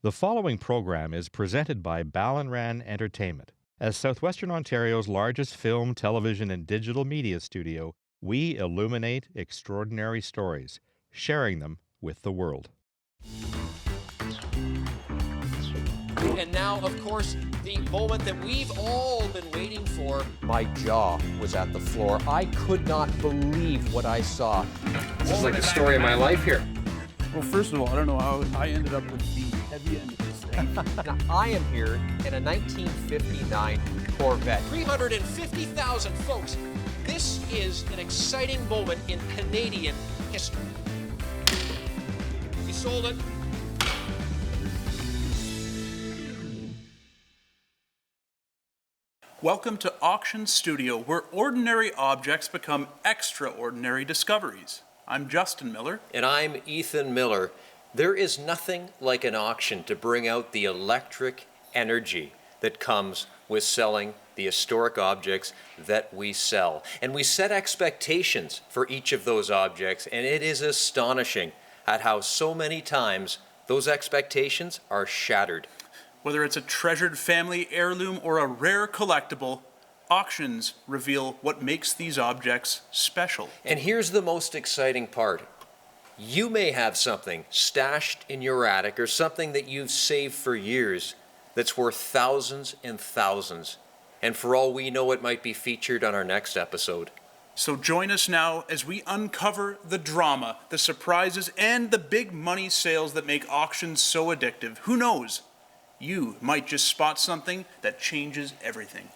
The following program is presented by Ballinran Entertainment. As Southwestern Ontario's largest film, television, and digital media studio, we illuminate extraordinary stories, sharing them with the world. And now, of course, the moment that we've all been waiting for. My jaw was at the floor. I could not believe what I saw. This is like the story of my life here. Well, first of all, I don't know how I ended up with the heavy end of this thing. Now, I am here in a 1959 Corvette. 350,000 folks. This is an exciting moment in Canadian history. We sold it. Welcome to Auction Studio, where ordinary objects become extraordinary discoveries. I'm Justin Miller. And I'm Ethan Miller. There is nothing like an auction to bring out the electric energy that comes with selling the historic objects that we sell. And we set expectations for each of those objects, and it is astonishing at how so many times those expectations are shattered. Whether it's a treasured family heirloom or a rare collectible, auctions reveal what makes these objects special. And here's the most exciting part. You may have something stashed in your attic or something that you've saved for years that's worth thousands and thousands. And for all we know, it might be featured on our next episode. So join us now as we uncover the drama, the surprises, and the big money sales that make auctions so addictive. Who knows? You might just spot something that changes everything.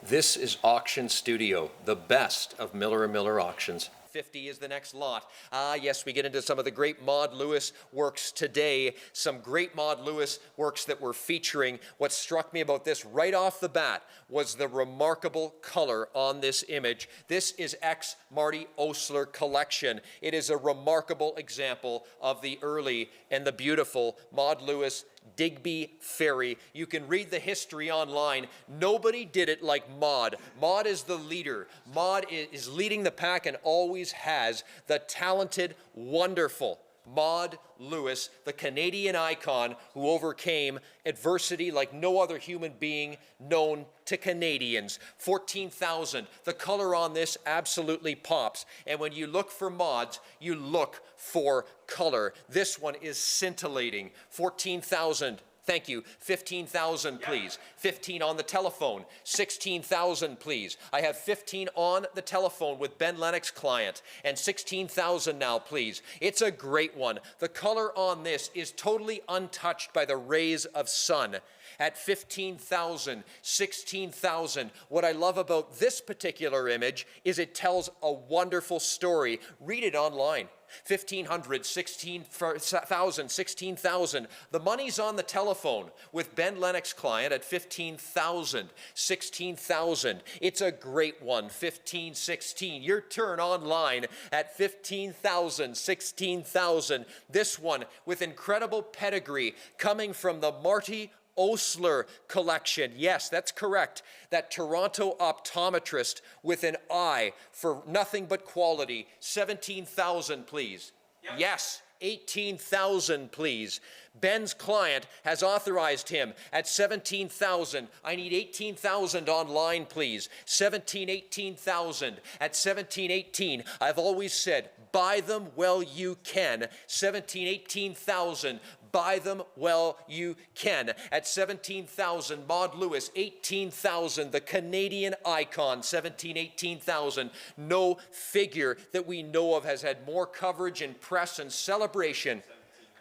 This is Auction Studio, the best of Miller & Miller auctions. 50 is the next lot. Yes, we get into some of the great Maud Lewis works today. Some great Maud Lewis works that we're featuring. What struck me about this right off the bat was the remarkable color on this image. This is X Marty Osler collection. It is a remarkable example of the early and the beautiful Maud Lewis Digby Ferry. You can read the history online. Nobody did it like Maud. Maud is the leader. Maud is leading the pack and always has. The talented, wonderful Maud Lewis, the Canadian icon who overcame adversity like no other human being known to Canadians. 14,000. The color on this absolutely pops. And when you look for Mauds, you look for color. This one is scintillating. 14,000. Thank you. 15,000, please. 15 on the telephone. 16,000, please. I have 15 on the telephone with Ben Lennox client. And 16,000 now, please. It's a great one. The color on this is totally untouched by the rays of sun. At 15,000, 16,000. What I love about this particular image is it tells a wonderful story. Read it online. 1,500, 16,000, 16,000. The money's on the telephone with Ben Lennox client at 15,000, 16,000. It's a great one, 15, 16. Your turn online at 15,000, 16,000. This one with incredible pedigree coming from the Marty Osler collection. Yes, that's correct. That Toronto optometrist with an eye for nothing but quality. 17,000, please. Yep. Yes. 18,000, please. Ben's client has authorized him at 17,000. I need 18,000 online, please. 18,000. At 18. I've always said, buy them while you can. 18,000. Buy them while you can. At 17,000, Maud Lewis, 18,000, the Canadian icon, 18,000. No figure that we know of has had more coverage in press and celebration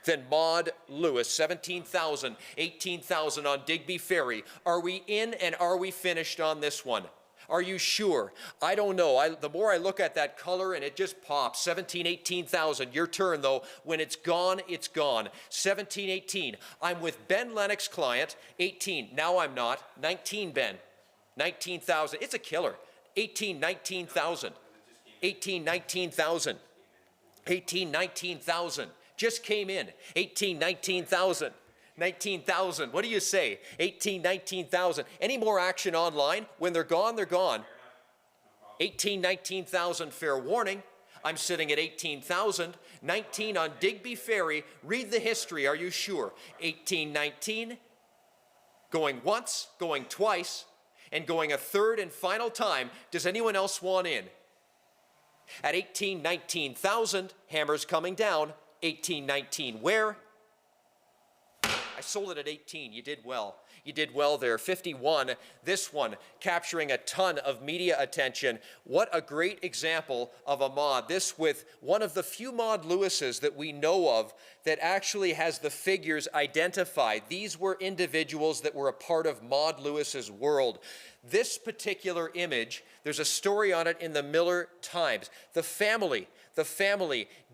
than Maud Lewis, 17,000, 18,000 on Digby Ferry. Are we in and are we finished on this one? Are you sure? I don't know. The more I look at that color and it just pops. 18,000. Your turn though. When it's gone, it's gone. 18. I'm with Ben Lennox client. 18. Now I'm not. 19 Ben. 19,000. It's a killer. 19,000. 19,000. 19,000. Just came in. 19,000. 19,000. What do you say? 19,000. Any more action online? When they're gone, they're gone. 19,000, fair warning. I'm sitting at 18,000. 19 on Digby Ferry. Read the history, are you sure? 1819, going once, going twice, and going a third and final time. Does anyone else want in? At 19,000, hammers coming down. 1819, where? I sold it at 18. You did well. You did well there. 51, this one capturing a ton of media attention. What a great example of a mod. This with one of the few Maud Lewises that we know of that actually has the figures identified. These were individuals that were a part of Maud Lewis's world. This particular image, there's a story on it in the Miller Times. The family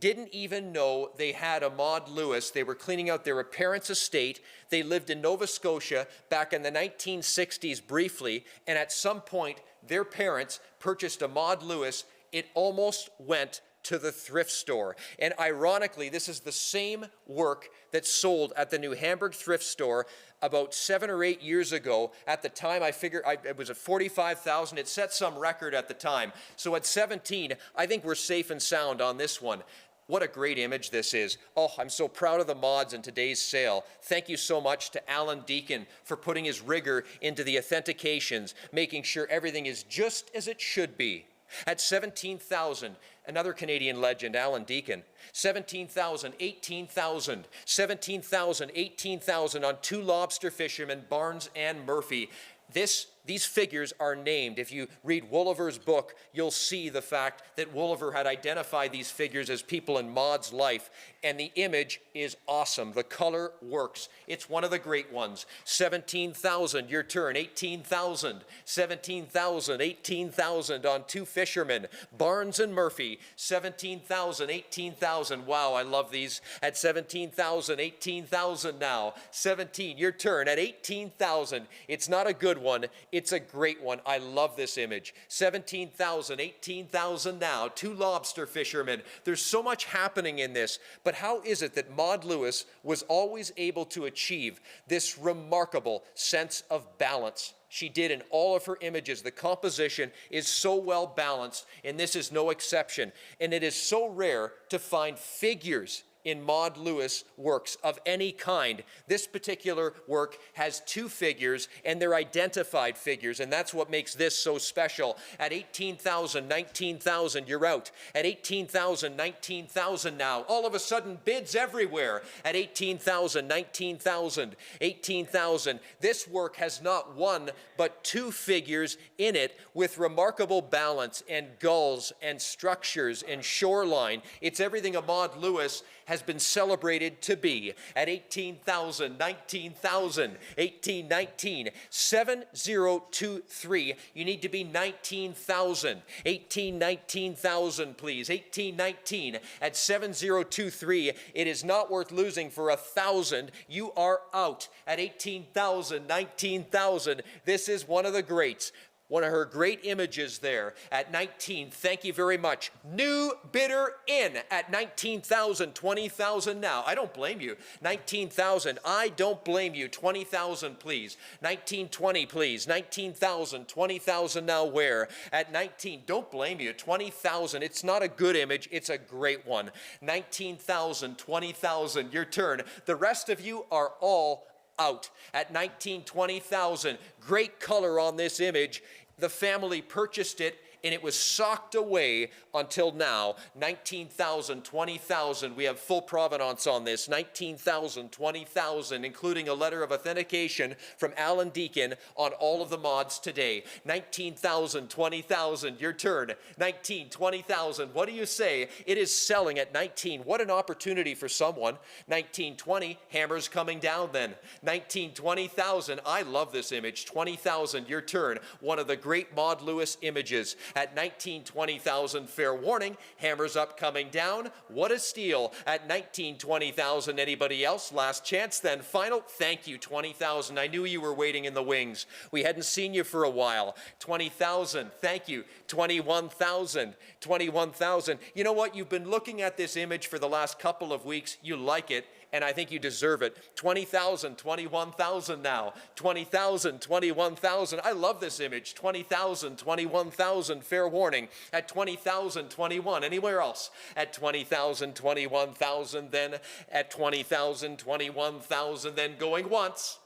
didn't even know they had a Maud Lewis. They were cleaning out their parents' estate. They lived in Nova Scotia back in the 1960s briefly, and at some point, their parents purchased a Maud Lewis. It almost went to the thrift store. And ironically, this is the same work that sold at the New Hamburg thrift store about 7 or 8 years ago. At the time, I figured it was at $45,000. It set some record at the time. So at 17, I think we're safe and sound on this one. What a great image this is. Oh, I'm so proud of the mods in today's sale. Thank you so much to Alan Deacon for putting his rigor into the authentications, making sure everything is just as it should be. At 17,000, another Canadian legend, Alan Deacon. 17,000, 18,000, 17,000, 18,000 on two lobster fishermen, Barnes and Murphy. These figures are named. If you read Wolliver's book, you'll see the fact that Wolliver had identified these figures as people in Maud's life, and the image is awesome. The color works. It's one of the great ones. 17,000, your turn. 18,000, 17,000, 18,000 on two fishermen, Barnes and Murphy. 17,000, 18,000. Wow, I love these. At 17,000, 18,000 now. 17, your turn. At 18,000, it's not a good one. It's a great one. I love this image. 17,000, 18,000 now. Two lobster fishermen. There's so much happening in this. But how is it that Maud Lewis was always able to achieve this remarkable sense of balance? She did in all of her images. The composition is so well balanced, and this is no exception. And it is so rare to find figures in Maud Lewis works of any kind. This particular work has two figures, and they're identified figures, and that's what makes this so special. At 18,000, 19,000, you're out. At 18,000, 19,000 now. All of a sudden, bids everywhere. At 18,000, 19,000, 18,000. This work has not one, but two figures in it with remarkable balance and gulls and structures and shoreline. It's everything a Maud Lewis has been celebrated to be. At 18,000, 19,000, 1819, 7023. You need to be 19,000. 19,000, please. 1819 at 7023. It is not worth losing for 1,000. You are out. At 18,000, 19,000. This is one of the greats. One of her great images there at 19. Thank you very much. New bidder in at 19,000, 20,000 now. I don't blame you. 19,000. I don't blame you. 20,000, please. 1920, please. 19,000, 20,000 now where? At 19. Don't blame you. 20,000. It's not a good image. It's a great one. 19,000, 20,000. Your turn. The rest of you are all out. At 19, 20,000. Great color on this image. The family purchased it, and it was socked away until now. 19,000, 20,000. We have full provenance on this. 19,000, 20,000, including a letter of authentication from Alan Deacon on all of the mods today. 19,000, 20,000. Your turn. 19, 20,000. What do you say? It is selling at 19. What an opportunity for someone. 19, 20. Hammers coming down then. 19, 20,000. I love this image. 20,000. Your turn. One of the great Maud Lewis images. At 19, 20,000, fair warning, hammers up, coming down. What a steal. At 19, 20,000, anybody else? Last chance, then final. Thank you, 20,000. I knew you were waiting in the wings. We hadn't seen you for a while. 20,000, thank you. 21,000, 21,000. You know what? You've been looking at this image for the last couple of weeks. You like it. and I think you deserve it. 20,000, 21,000 now. 20,000, 21,000. I love this image. 20,000, 21,000, fair warning. At 20,000, 21. Anywhere else? At 20,000, 21,000, then at 20,000, 21,000, then going once.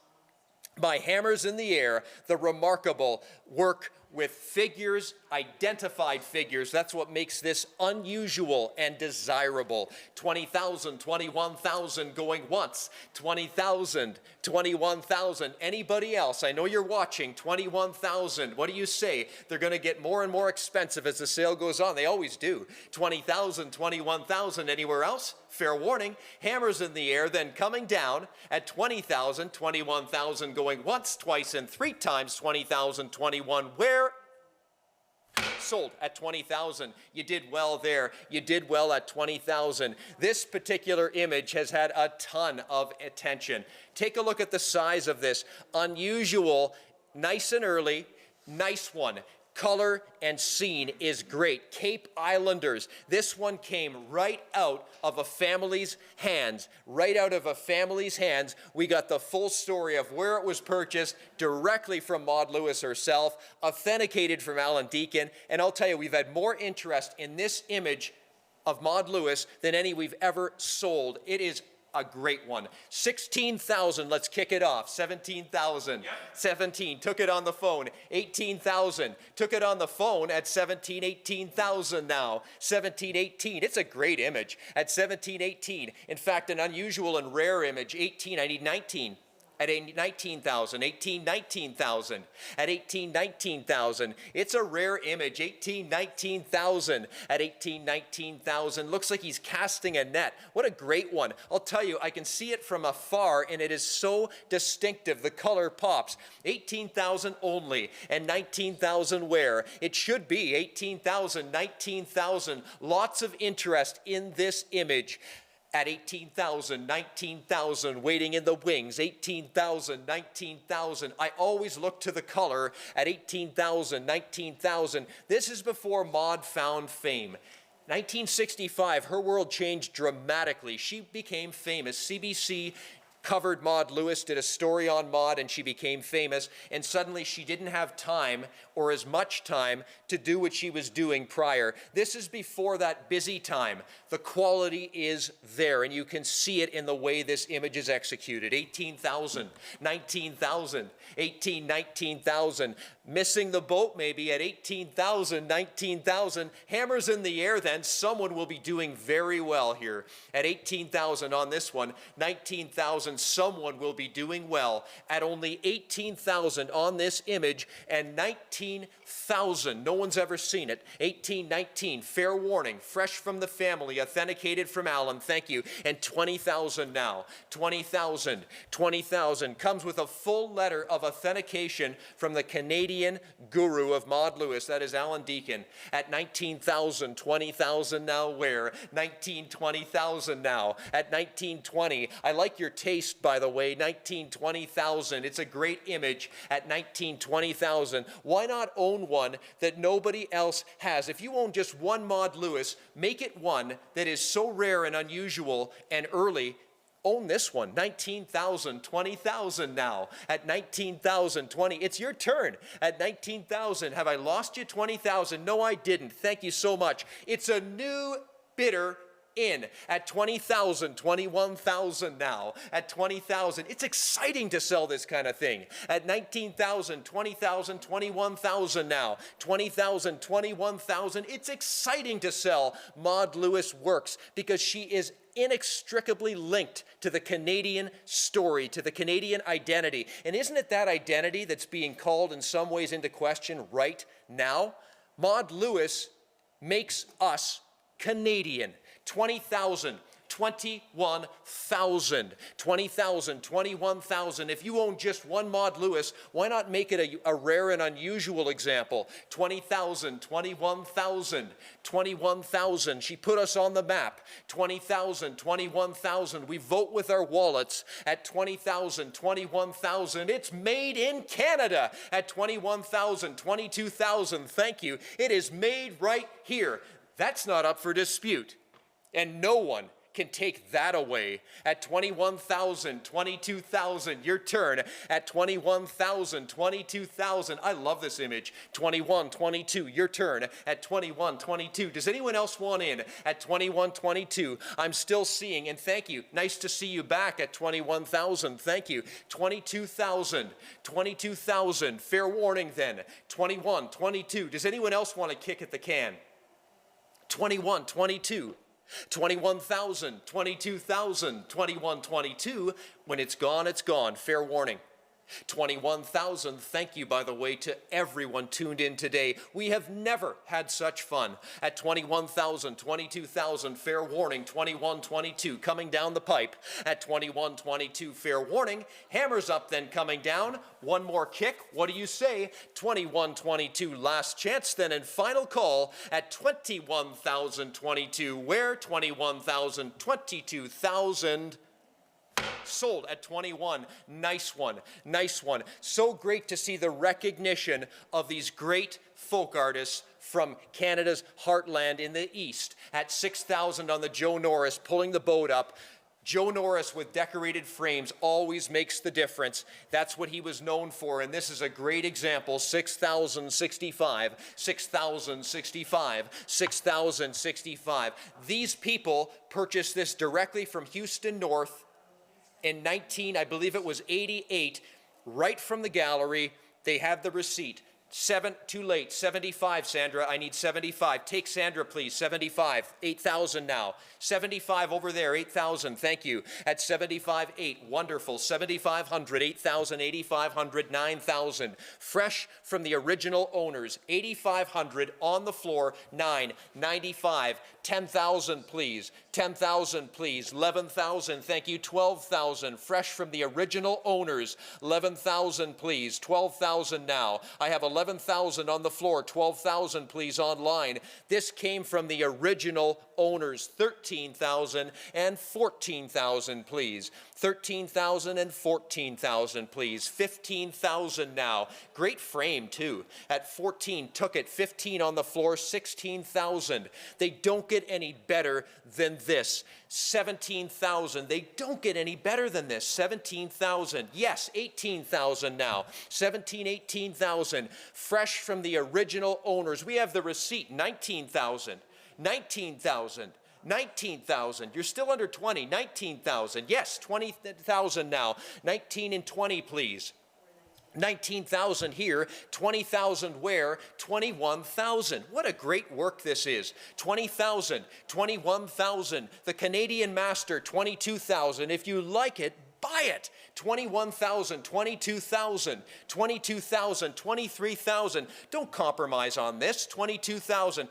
By Hammers in the Air, the remarkable work with figures, identified figures. That's what makes this unusual and desirable. 20,000, 21,000 going once. 20,000, 21,000. Anybody else? I know you're watching. 21,000. What do you say? They're going to get more and more expensive as the sale goes on. They always do. 20,000, 21,000. Anywhere else? Fair warning. Hammers in the Air, then coming down at 20,000, 21,000 going once, twice, and three times. 20,000, 21. Where? Sold at 20,000. You did well there. You did well at 20,000. This particular image has had a ton of attention. Take a look at the size of this. Unusual, nice and early, nice one. Color and scene is great. Cape Islanders. This one came right out of a family's hands. Right out of a family's hands. We got the full story of where it was purchased directly from Maude Lewis herself, authenticated from Alan Deacon. And I'll tell you, we've had more interest in this image of Maude Lewis than any we've ever sold. It is a great one. 16,000, let's kick it off. 17,000, 17, took it on the phone. 18,000, took it on the phone at 17, 18,000 now. 17, 18, it's a great image at 17, 18. In fact, an unusual and rare image. 18, I need 19. At 19,000, 18, 19,000, at 18, 19,000. It's a rare image, 18, 19,000, at 18, 19,000. Looks like he's casting a net. What a great one. I'll tell you, I can see it from afar, and it is so distinctive. The color pops. 18,000 only, and 19,000 where? It should be 18,000, 19,000. Lots of interest in this image. At 18,000, 19,000, waiting in the wings, 18,000, 19,000. I always look to the color at 18,000, 19,000. This is before Maude found fame. 1965, her world changed dramatically. She became famous. CBC covered Maude Lewis, did a story on Maude, and she became famous, and suddenly she didn't have time or as much time to do what she was doing prior. This is before that busy time. The quality is there, and you can see it in the way this image is executed. 18,000, 19,000, 18, 19,000. Missing the boat maybe at 18,000, 19,000. Hammers in the Air then. Someone will be doing very well here. At 18,000 on this one, 19,000. Someone will be doing well. At only 18,000 on this image and 19,000. No one's ever seen it. 18, 19. Fair warning. Fresh from the family. Authenticated from Alan. Thank you. And 20,000 now. 20,000. 20,000. Comes with a full letter of authentication from the Canadian guru of Maude Lewis. That is Alan Deacon. At 19,000. 20,000 now where? 19, 20,000 now. At 1920. I like your taste, by the way. 19, 20,000. It's a great image at 19, 20,000. Why not own one that nobody else has? If you own just one Maude Lewis, make it one that is so rare and unusual and early. Own this one. 19,000, 20,000 now. At 19,000, 20. It's your turn. At 19,000. Have I lost you? 20,000. No, I didn't. Thank you so much. It's a new bidder in at 20,000, 21,000 now. At 20,000. It's exciting to sell this kind of thing. At 19,000, 20,000, 21,000 now. 20,000, 21,000. It's exciting to sell Maude Lewis works because she is inextricably linked to the Canadian story, to the Canadian identity. And isn't it that identity that's being called in some ways into question right now? Maude Lewis makes us Canadian. 20,000, 21,000, 20,000, 21,000. If you own just one Maude Lewis, why not make it a rare and unusual example? 20,000, 21,000, 21,000. She put us on the map. 20,000, 21,000. We vote with our wallets at 20,000, 21,000. It's made in Canada at 21,000, 22,000. Thank you. It is made right here. That's not up for dispute. And no one can take that away. At 21,000, 22,000, your turn. At 21,000, 22,000. I love this image. 21, 22, your turn. At 21, 22. Does anyone else want in? At 21, 22. I'm still seeing, and thank you. Nice to see you back at 21,000. Thank you. 22,000, 22,000. Fair warning then. 21, 22. Does anyone else want to kick at the can? 21, 22. 21,000, 22,000, 21, 22. When it's gone, it's gone. Fair warning. 21,000. Thank you, by the way, to everyone tuned in today. We have never had such fun. At 21,000, 22,000, fair warning. 21, 22, coming down the pipe. At 21, 22, fair warning. Hammers up then coming down. One more kick. What do you say? 21, 22, last chance then and final call at 21,000, 22. Where? 21,000, 22,000. Sold at 21. Nice one. Nice one. So great to see the recognition of these great folk artists from Canada's heartland in the East. At 6,000 on the Joe Norris, pulling the boat up. Joe Norris with decorated frames always makes the difference. That's what he was known for, and this is a great example. 6,065, 6,065, 6,065. These people purchased this directly from Houston North in I believe it was 88, right from the gallery. They have the receipt. Too late, 75, Sandra, I need 75. Take Sandra, please, 75, 8,000 now. 75 over there, 8,000, thank you. At 75, 8, wonderful. 7,500, 8,000, 8,500, 9,000. Fresh from the original owners, 8,500 on the floor, 9, 95, 10,000, please. 10,000, please. 11,000, thank you. 12,000, fresh from the original owners. 11,000, please. 12,000 now. I have 11,000 on the floor. 12,000, please, online. This came from the original owners. 13,000 and 14,000, please. 13,000 and 14,000, please. 15,000 now. Great frame, too. At 14, took it. 15 on the floor, 16,000. They don't get any better than this. 17,000. They don't get any better than this. 17,000. Yes, 18,000 now. 17, 18,000. Fresh from the original owners. We have the receipt. 19,000. 19,000. 19,000. You're still under 20. 19,000. Yes, 20,000 now. 19 and 20, please. 19,000 here, 20,000 where? 21,000. What a great work this is. 20,000, 21,000. The Canadian Master, 22,000. If you like it, buy it. 21,000, 22,000, 22,000, 23,000. Don't compromise on this. 22,000.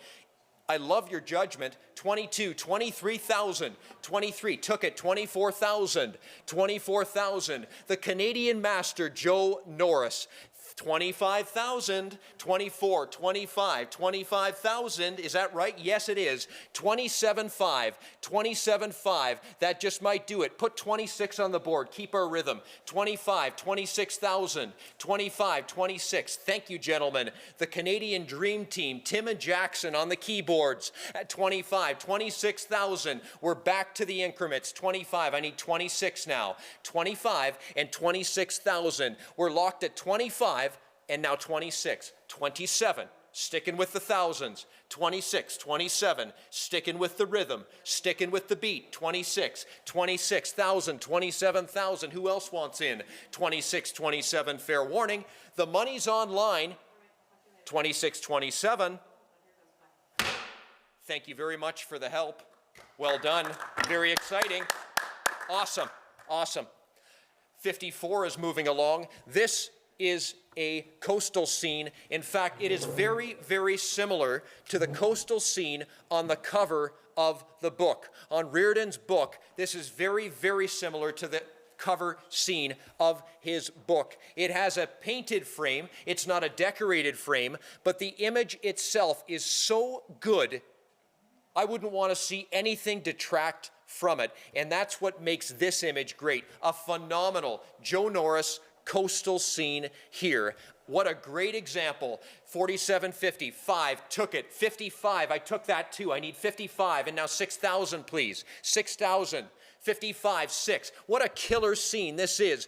I love your judgment. 22, 23,000, 23, took it. 24,000, 24,000. The Canadian Master, Joe Norris. 25,000, 24, 25, 25,000. Is that right? Yes, it is. 27.5, 27.5. That just might do it. Put 26 on the board. Keep our rhythm. 25, 26,000, 25, 26. Thank you, gentlemen. The Canadian Dream Team, Tim and Jackson on the keyboards at 25, 26,000. We're back to the increments. 25, I need 26 now. 25 and 26,000. We're locked at 25. And now 26, 27, sticking with the thousands. 26, 27, sticking with the rhythm, sticking with the beat. 26, 26,000, 27,000. Who else wants in? 26, 27, fair warning. The money's online. 26, 27. Thank you very much for the help. Well done. Very exciting. Awesome. Awesome. 54 is moving along. This is a coastal scene. In fact, it is very, very similar to the coastal scene on the cover of the book. On Reardon's book, this is very, very similar to the cover scene of his book. It has a painted frame. It's not a decorated frame, but the image itself is so good, I wouldn't want to see anything detract from it. And that's what makes this image great. A phenomenal Joe Norris coastal scene here. What a great example. 4750, 5, took it. 55, I took that too. I need 55, and now 6,000, please. 6,000, 55, 6. What a killer scene this is.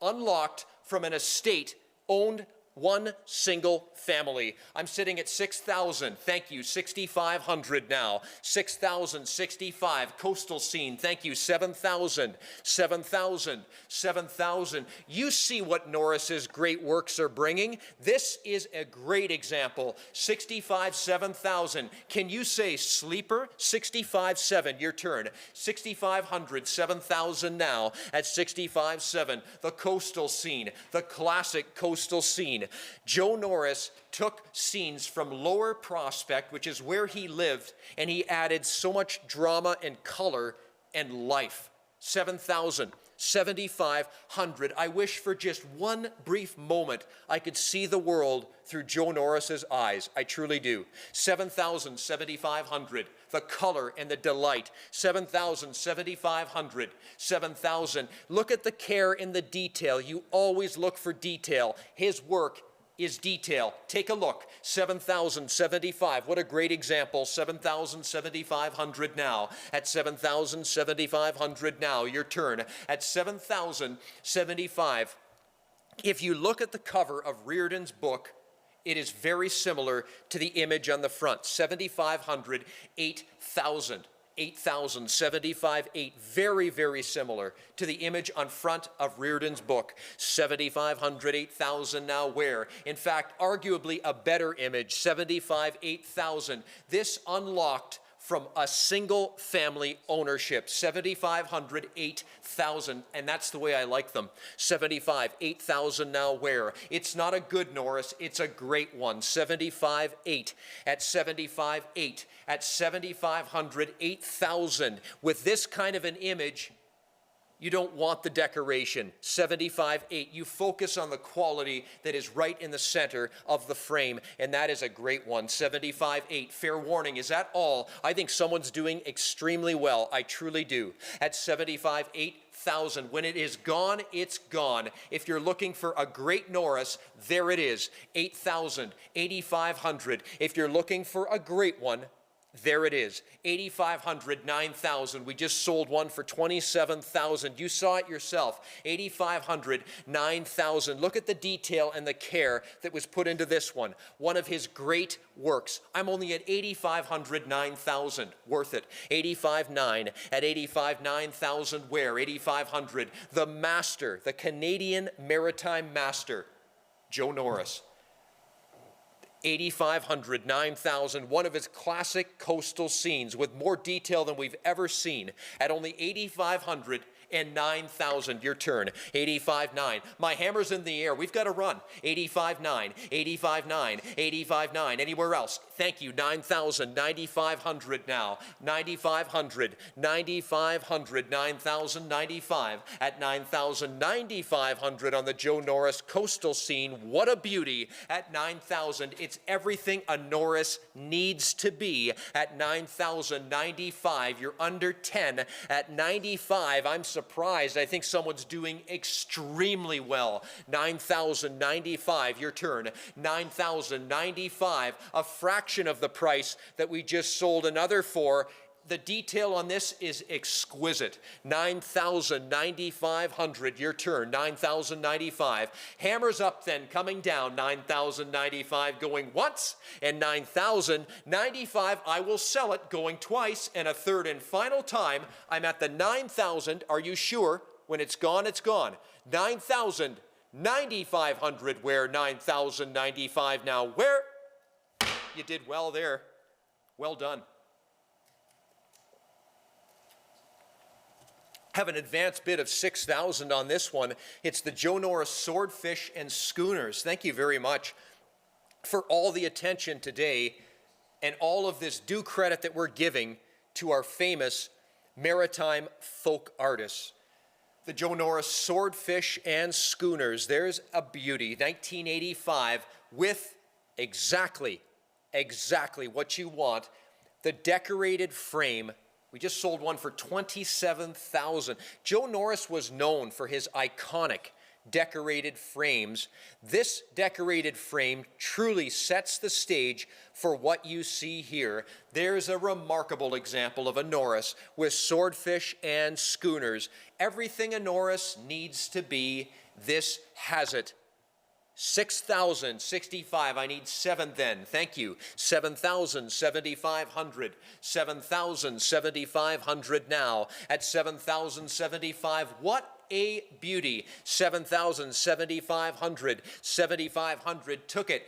Unlocked from an estate owned one single family. I'm sitting at 6,000. Thank you. 6,500 now. 6,065. Coastal scene. Thank you. 7,000. 7,000. 7,000. You see what Norris's great works are bringing. This is a great example. 65, 7,000. Can you say sleeper? 65, 7. Your turn. 6,500. 7,000 now at 65, 7. The coastal scene. The classic coastal scene. Joe Norris took scenes from Lower Prospect, which is where he lived, and he added so much drama and color and life. 7,000, 7,500. I wish for just one brief moment I could see the world through Joe Norris's eyes. I truly do. 7,000, 7,500. The color and the delight. 7,000, 7,500. 7,000. Look at the care in the detail. You always look for detail. His work is detail. Take a look. 7,075. What a great example. 7,000, 7,500 now. At 7,000, 7,500 now. Your turn. At 7,075. If you look at the cover of Reardon's book, it is very similar to the image on the front. 7,500, 8,000. 8,000, 75, 8, very, very similar to the image on front of Reardon's book. 7,500, 8,000 now where? In fact, arguably a better image, 75, 8,000. This unlocked from a single family ownership, 7,500, 8,000, and that's the way I like them. 75, 8,000 now where? It's not a good Norris, it's a great one. 75, 8 at 75, 8 at 7,500, 8,000. With this kind of an image, you don't want the decoration. 75, 8. You focus on the quality that is right in the center of the frame, and that is a great one. 75, 8. Fair warning, is that all? I think someone's doing extremely well. I truly do. At 75, 8,000. When it is gone, it's gone. If you're looking for a great Norris, there it is. 8,000, 8,500. If you're looking for a great one, there it is, 8,500, 9,000. We just sold one for 27,000. You saw it yourself, 8,500, 9,000. Look at the detail and the care that was put into this one. One of his great works. I'm only at 8,500, 9,000. Worth it. 85,9 at 85, 9,000. Where? 8,500. The master, the Canadian maritime master, Joe Norris. 8,500, 9,000, one of his classic coastal scenes with more detail than we've ever seen. At only 8,500 and 9,000, your turn. 85.9. My hammer's in the air. We've got to run. 85.9, 85.9, 85.9. Anywhere else? Thank you. 9,000, 9,500 now. 9,500, 9,500, 9,000, 95 at 9,000, 9,500 on the Joe Norris coastal scene. What a beauty at 9,000. It's everything a Norris needs to be at 9,000, 95. You're under 10 at 95. I'm surprised. I think someone's doing extremely well. 9,095, your turn. 9,095, a fraction of the price that we just sold another for. The detail on this is exquisite. 9,000, 9,500, your turn. 9,095. Hammers up then, coming down. 9,095 going once, and 9,095, I will sell it going twice, and a third and final time. I'm at the 9,000. Are you sure? When it's gone, it's gone. 9,000, 9,500, where? 9,095 now. Where? You did well there. Well done. Have an advanced bid of 6,000 on this one. It's the Joe Norris Swordfish and Schooners. Thank you very much for all the attention today and all of this due credit that we're giving to our famous maritime folk artists. The Joe Norris Swordfish and Schooners. There's a beauty. 1985 with exactly what you want. The decorated frame. We just sold one for 27,000. Joe Norris was known for his iconic decorated frames. This decorated frame truly sets the stage for what you see here. There's a remarkable example of a Norris with swordfish and schooners. Everything a Norris needs to be, this has it. 6,065. I need 7 then. Thank you. 7,000, 7,500. 7,000, 7,500 now. At 7,075, what a beauty. 7,000, 7,500. 7,500 took it.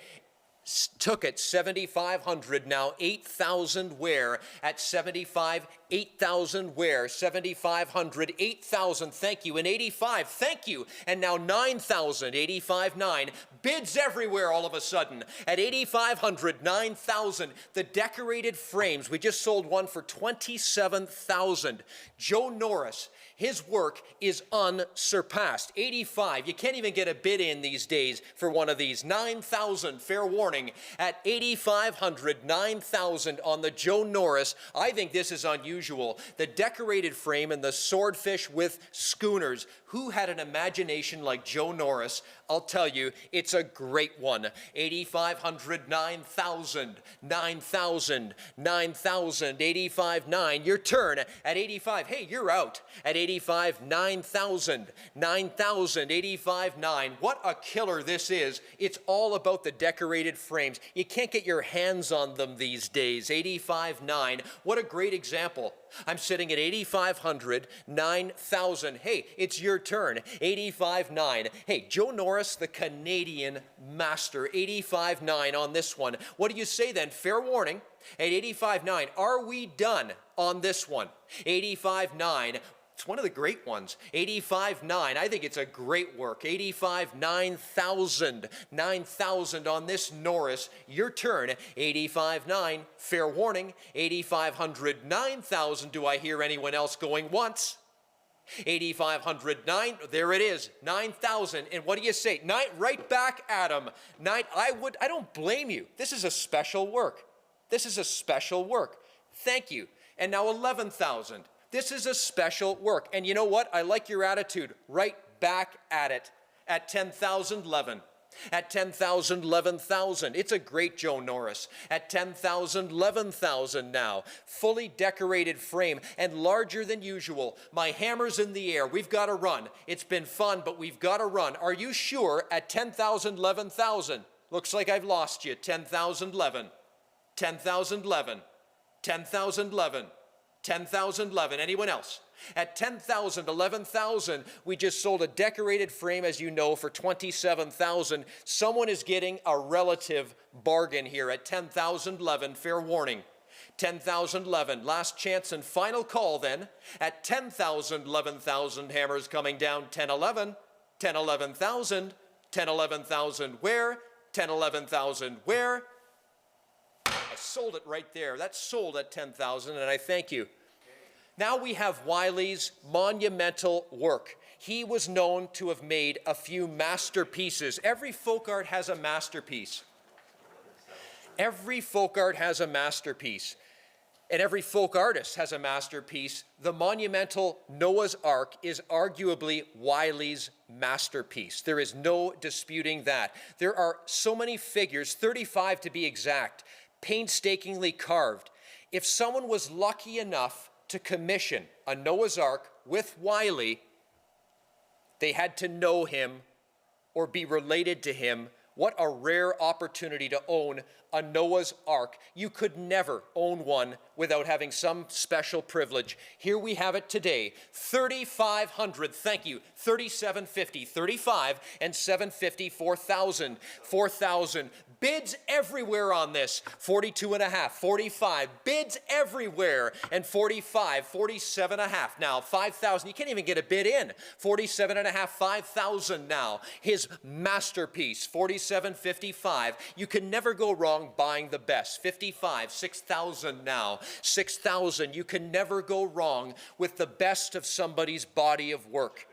7,500 now. 8,000 where? At 75, 8,000 where? 7,500, 8,000, thank you. And 85, thank you. And now 9,000, 85, 9. Bids everywhere all of a sudden. At 8,500, 9,000. The decorated frames, we just sold one for 27,000. Joe Norris. His work is unsurpassed. 85, you can't even get a bid in these days for one of these. 9,000, fair warning. At 8,500, 9,000 on the Joe Norris. I think this is unusual. The decorated frame and the swordfish with schooners. Who had an imagination like Joe Norris? I'll tell you, it's a great one. 8,500, 9,000, 9,000, 9,000, 85, 9. Your turn. At 85, hey, you're out. At 85, 9,000, 9,000, 85, 9. What a killer this is. It's all about the decorated frames. You can't get your hands on them these days. 85, 9. What a great example. I'm sitting at 8,500, 9,000. Hey, it's your turn. 85, 9. Hey, Joe Norris, the Canadian master. 85, 9 on this one. What do you say then? Fair warning. At 85, 9. Are we done on this one? 85, 9. It's one of the great ones. 85, 9. I think it's a great work. 85, 9,000. 9,000 on this Norris. Your turn. 85, 9. Fair warning. 8,500, 9,000. Do I hear anyone else going once? 8,500, 9. There it is. 9,000. And what do you say? 9. Right back at him. 9. I don't blame you. This is a special work. This is a special work. Thank you. And now 11,000. This is a special work. And you know what? I like your attitude. Right back at it. At 10,000, 11. At 10,000, 11,000. It's a great Joe Norris. At 10,000, 11,000 now. Fully decorated frame and larger than usual. My hammer's in the air. We've got to run. It's been fun, but we've got to run. Are you sure? At 10,000, 11,000. Looks like I've lost you. 10,000, 11. 10,000, 11. 10,000, 11. 10,000, 11. Anyone else? At 10,000, 11,000, we just sold a decorated frame, as you know, for 27,000. Someone is getting a relative bargain here at 10,000, 11. Fair warning. 10,000, 11. Last chance and final call then. At 10,000, 11,000. Hammers coming down. 10, 11. 10, 11,000. 10, 11,000. Where? 10, 11,000. Where? I sold it right there. That's sold at 10,000, and I thank you. Now we have Wiley's monumental work. He was known to have made a few masterpieces. Every folk art has a masterpiece. Every folk art has a masterpiece. And every folk artist has a masterpiece. The monumental Noah's Ark is arguably Wiley's masterpiece. There is no disputing that. There are so many figures, 35 to be exact, painstakingly carved. If someone was lucky enough to commission a Noah's Ark with Wiley, they had to know him or be related to him. What a rare opportunity to own a Noah's Ark. You could never own one without having some special privilege. Here we have it today. 3,500, thank you. 3,750, 35 and 750, 4,000. 4,000. Bids everywhere on this. 42 and a half, 45. Bids everywhere. And 45, 47 and a half. Now 5,000. You can't even get a bid in. 47 and a half, 5,000 now. His masterpiece, 47.55. You can never go wrong buying the best. 55, 6,000 now. 6,000. You can never go wrong with the best of somebody's body of work.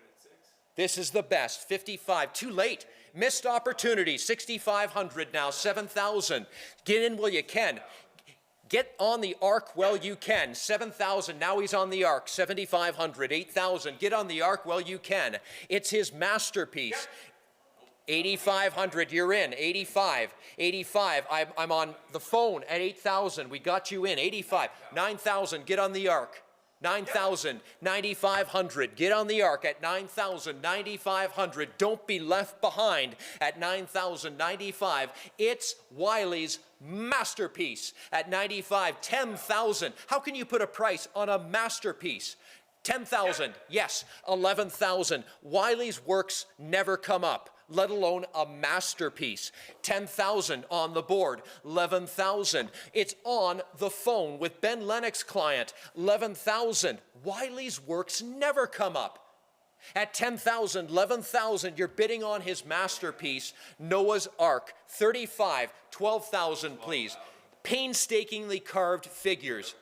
This is the best. 55. Too late. Missed opportunity. 6,500 now. 7,000. Get in while you can. Get on the arc while you can. 7,000, now he's on the arc. 7,500, 8,000, get on the arc while you can. It's his masterpiece. 8,500, you're in. 85, 85, I'm on the phone at 8,000. We got you in. 85, 9,000, get on the arc. 9,000, 9,500, get on the arc at 9,000, 9,500. Don't be left behind at 9,000, 95. It's Wiley's masterpiece at 95, 10,000. How can you put a price on a masterpiece? 10,000, yes, 11,000. Wiley's works never come up, let alone a masterpiece. 10,000 on the board, 11,000. It's on the phone with Ben Lennox client, 11,000. Wiley's works never come up. At 10,000, 11,000, you're bidding on his masterpiece, Noah's Ark. 35, 12,000, please. Painstakingly carved figures.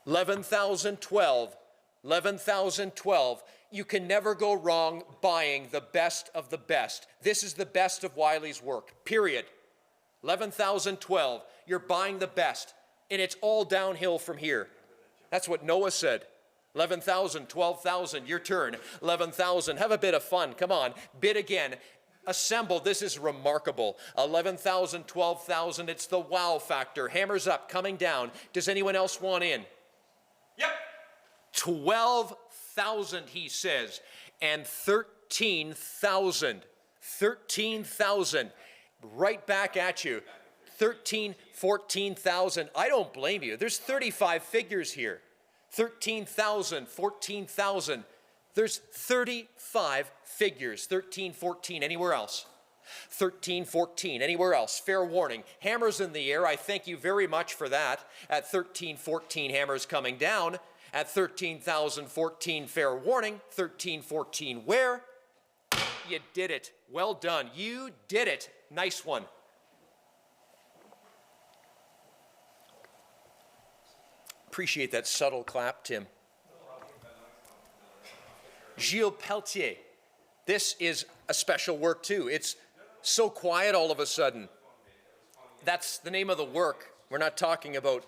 11,012, 11,012. You can never go wrong buying the best of the best. This is the best of Wiley's work, period. 11,012, you're buying the best, and it's all downhill from here. That's what Noah said. 11,000, 12,000, your turn. 11,000, have a bit of fun, come on, bid again. Assemble, this is remarkable. 11,000, 12,000, it's the wow factor. Hammers up, coming down. Does anyone else want in? Yep. 12,000, he says, and 13,000. 13,000. Right back at you. 13, 14,000. I don't blame you. There's 35 figures here. 13,000, 14,000. There's 35 figures. 13, 14. Anywhere else? 13, 14. Anywhere else? Fair warning. Hammers in the air. I thank you very much for that. At 13, 14, hammers coming down. At 13,014, fair warning. 13, 14, where? You did it. Well done. You did it. Nice one. Appreciate that subtle clap, Tim. Gilles Pelletier. This is a special work, too. It's so quiet all of a sudden. That's the name of the work. We're not talking about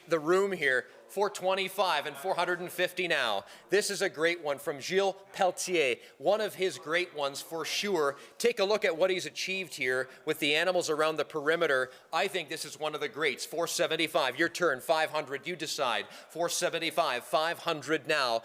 the room here. 425 and 450 now. This is a great one from Gilles Pelletier, one of his great ones for sure. Take a look at what he's achieved here with the animals around the perimeter. I think this is one of the greats. 475, your turn. 500, you decide. 475, 500 now.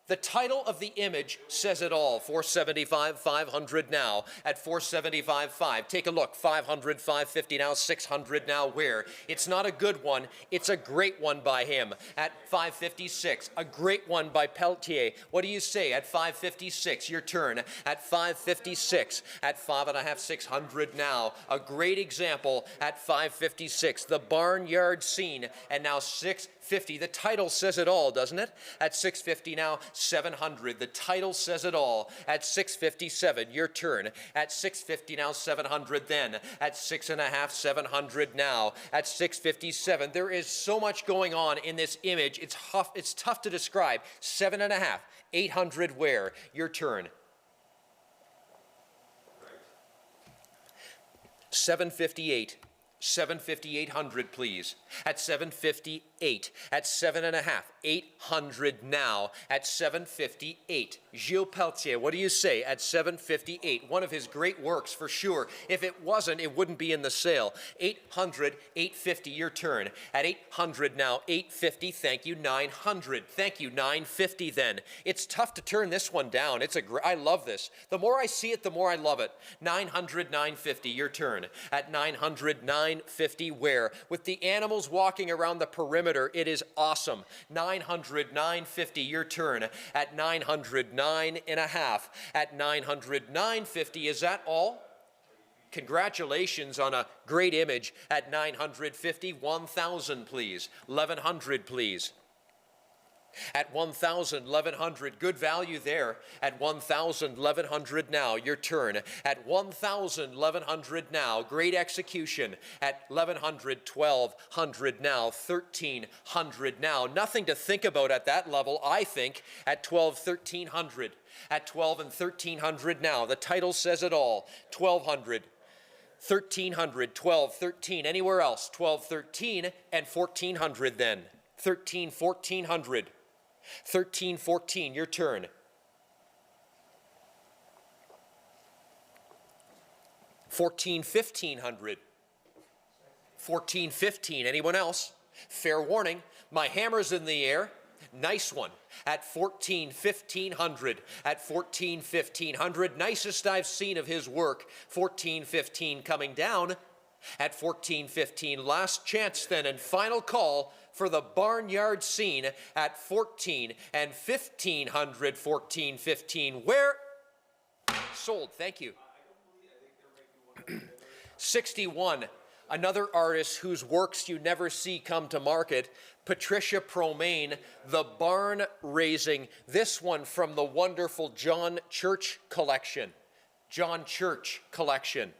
The title of the image says it all. 475, 500 now. At 475, 5. Take a look. 500, 550 now. 600 now. Where? It's not a good one. It's a great one by him. At 556, a great one by Pelletier. What do you say? At 556, your turn. At 556, at 5.5, 600 now. A great example at 556. The barnyard scene. And now 650. The title says it all, doesn't it? At 650 now, 700. The title says it all. At 657, your turn. At 650 now, 700 then. At 6.5, 700 now. At 657, there is so much going on in this image. It's tough to describe. 7.5, 800 where? Your turn. 758. 750, please. At 758, at 7.5, 800 now. At 758, Gilles Pelletier, what do you say? At 758, one of his great works for sure. If it wasn't, it wouldn't be in the sale. 800, 850, your turn. At 800 now, 850, thank you, 900. Thank you, 950 then. It's tough to turn this one down. I love this. The more I see it, the more I love it. 900, 950, your turn. At 900, 950, where? With the animals walking around the perimeter, it is awesome. 900, 950, your turn. At 900, 9.5. At 900, 950, is that all? Congratulations on a great image. At 950, 1,000, please. 1,100, please. At 1,000, 1,100, good value there. At 1,000, 1,100 now, your turn. At 1,000, 1,100 now, great execution. At 1,100, 1,200 now, 1,300 now. Nothing to think about at that level, I think. At 12, 1,300. At 12 and 1,300 now, the title says it all. 1,200. 1,300, 12, 13, anywhere else? 12, 13, and 1,400 then. 13, 1,400. 13, 14, your turn. 14, 1,500. 14, 15, anyone else? Fair warning, my hammer's in the air. Nice one. At 14, 1,500. At 14, 1,500. Nicest I've seen of his work. 14, 15 coming down. At 14, 15. Last chance then and final call for the barnyard scene at 14 and 1,500. 14, 15. Where? Sold. Thank you. 61. Another artist whose works you never see come to market, Patricia Promain, The Barn Raising. This one from the wonderful John Church collection. John Church collection.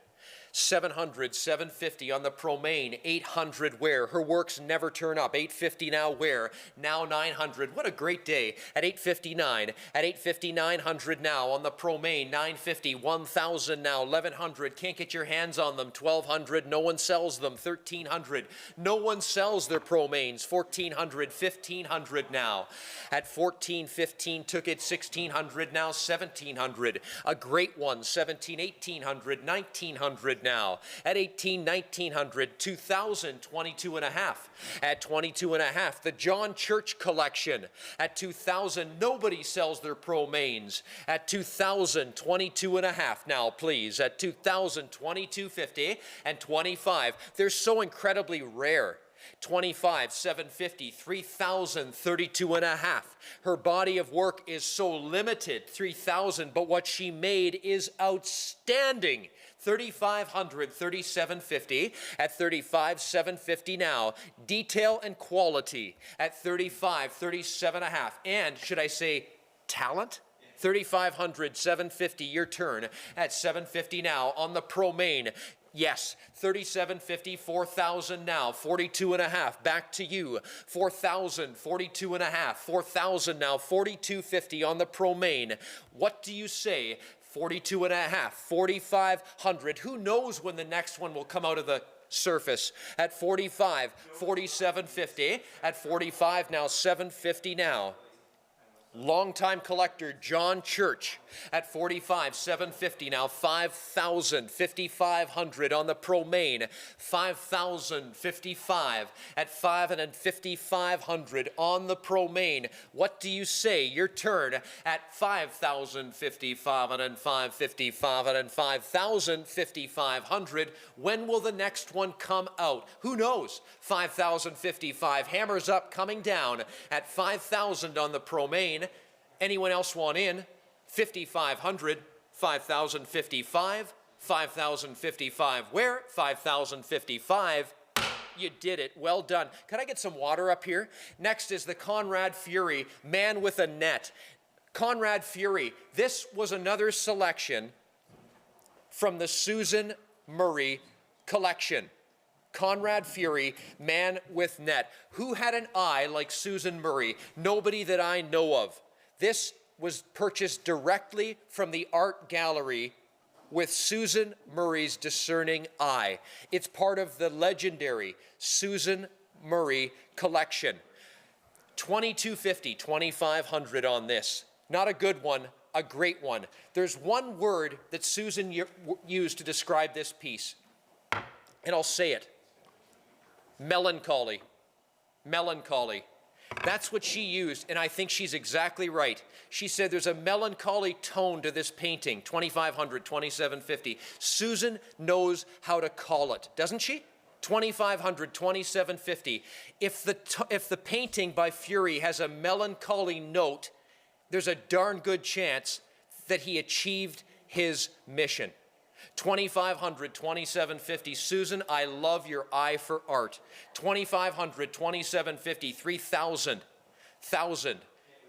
700, 750 on the Promain, 800 where? Her works never turn up. 850 now where? Now 900. What a great day. At 859, at 850, 900 now on the Promain, 950, 1,000 now, 1,100. Can't get your hands on them. 1,200. No one sells them. 1,300. No one sells their Promains. 1,400, 1,500 now. At 14, 15 took it. 1,600 now, 1,700. A great one. 17, 1,800, 1,900 now. At 18, 1,900, 2,000, 22 and a half. At 22 and a half, the John Church collection. At 2,000, nobody sells their Promains. At 2,000, 22 and a half now, please. At 2,000, 22.50 and 25. They're so incredibly rare. 25, 750, 3,000, 32 and a half. Her body of work is so limited, 3,000, but what she made is outstanding. 3,500, 3,750. At 35, 750 now. Detail and quality at 35, 37 and a half. And should I say talent? 3,500, 750, your turn. At 750 now on the Promain. Yes, 3,750, 4,000 now, 42 and a half, back to you, 4,000, 42 and a half, 4,000 now, 42.50 on the Promain. What do you say? 42 and a half, 4,500. Who knows when the next one will come out of the surface? At 45, 47.50. At 45 now, 750 now. Longtime collector John Church at 45, 750 now, 5,000, 5,500 on the Promain, 5,055 at 5 and 5,500 on the Promain. What do you say? Your turn at 5,055 and 555 and 5,055. When will the next one come out? Who knows? 5,055. Hammers up, coming down at 5,000 on the Promain. Anyone else want in? 5,500, 5,055, 5,055. Where? 5,055. You did it. Well done. Can I get some water up here? Next is the Conrad Fury, Man with a Net. Conrad Fury. This was another selection from the Susan Murray collection. Conrad Fury, Man with Net. Who had an eye like Susan Murray? Nobody that I know of. This was purchased directly from the art gallery with Susan Murray's discerning eye. It's part of the legendary Susan Murray collection. 22.50, 2,500 on this. Not a good one, a great one. There's one word that Susan used to describe this piece, and I'll say it. Melancholy. Melancholy. That's what she used, and I think she's exactly right. She said there's a melancholy tone to this painting, 2,500, 2,750. Susan knows how to call it, doesn't she? 2,500, 2,750. If the painting by Fury has a melancholy note, there's a darn good chance that he achieved his mission. 2,500, 2,750. Susan, I love your eye for art. 2,500, 2,750, 3,000, 1,000,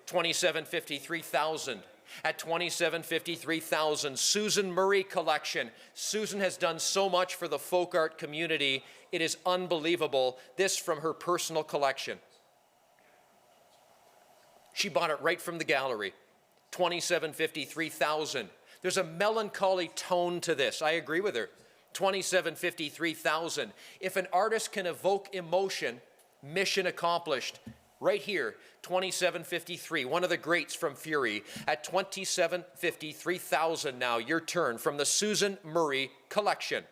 2,750, 3,000. At 2,750, 3,000. Susan Murray collection. Susan has done so much for the folk art community. It is unbelievable. This from her personal collection. She bought it right from the gallery. 2,750, 3,000. There's a melancholy tone to this. I agree with her. 2753,000. If an artist can evoke emotion, mission accomplished. Right here, 2753, one of the greats from Fury. At 2753,000 now, your turn from the Susan Murray collection.